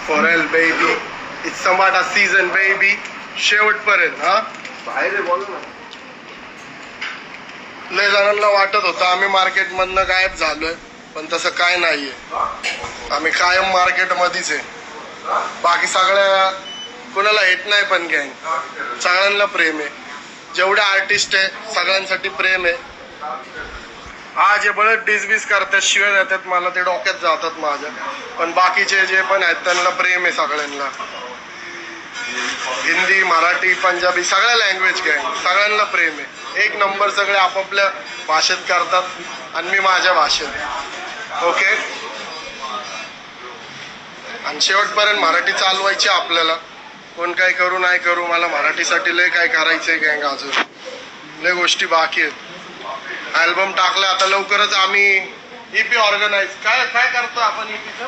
फॉरेल baby it's tomato season baby शेवटपर्यंत. हा बाहेर बोल ना. लय जणांना वाटत होतं आम्ही मार्केटमधनं गायब झालोय, पण तसं काय नाहीये. आम्ही कायम मार्केटमध्येच आहे. बाकी सगळ्या कोणाला हेट नाही, पण गँग सगळ्यांना प्रेम आहे. जेवढे आर्टिस्ट आहे सगळ्यांसाठी प्रेम आहे. आज हे बळत डिसबिस करतात, शिवाय देतात मला, ते डोक्यात जातात माझ्या. पण बाकीचे जे पण आहेत त्यांना प्रेम आहे सगळ्यांना. हिंदी, मराठी, पंजाबी सगळ्या लँग्वेज गँग सगळ्यांना प्रेम आहे. एक नंबर. सगळे आपापल्या भाषेत करतात आणि मी माझ्या भाषेत. ओके. आणि शेवटपर्यंत मराठी चालवायची आपल्याला. कोण काय करू नाही करू, मला मराठीसाठी लय काय करायचंय गँग. अजून लय गोष्टी बाकी आहेत. अल्बम टाकला आता लवकरच. आम्ही ईपी ऑर्गनाइज काय काय करतो आपण. ईपीचं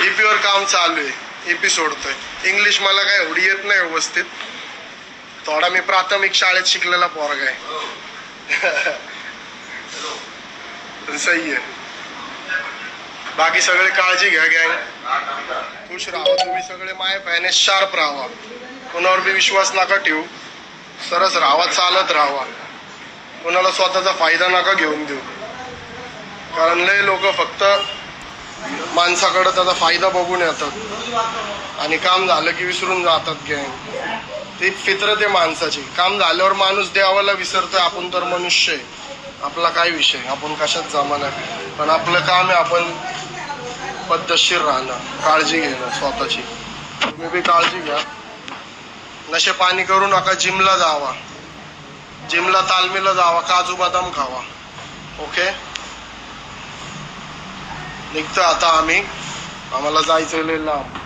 ईपीवर काम चालू आहे. ईपी सोडतोय. इंग्लिश मला काय एवढी येत नाही व्यवस्थित. थोडा मी प्राथमिक शाळेत शिकलेला पोरगा आहे. सही आहे. बाकी सगळे काळजी घ्या गँग. खुश राहा तुम्ही सगळे. माय फॅन शार्प राहा. कोणावर बी विश्वास नका ठेवू. सरस राहावा, चालत राहावा. कोणाला स्वतःचा फायदा नका घेऊन देऊ. कारण लय लोक फक्त माणसाकडे त्याचा फायदा बघून येतात आणि काम झालं की विसरून जातात गँग. ती फितरत आहे माणसाची. काम झाल्यावर माणूस देवाला विसरतोय. आपण तर मनुष्य आहे. आपला काय विषय, आपण कशात जमाना. पण आपलं काम आहे आपण पद्धतशीर राहणं, काळजी घेणं स्वतःची. तुम्ही बी काळजी घ्या. नशे पाणी करू नका. जिमला जावा, जिमला तालमीला जावा, काजू बदाम खावा. ओके. निघतो आता आम्ही. आम्हाला जायचं लय लांब.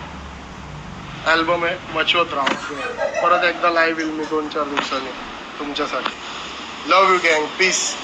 अल्बम आहे, मचवत राहा. परत एकदा लाईव्ह येईल मी 2-4 दिवसांनी तुमच्यासाठी. लव यू गँग. पीस.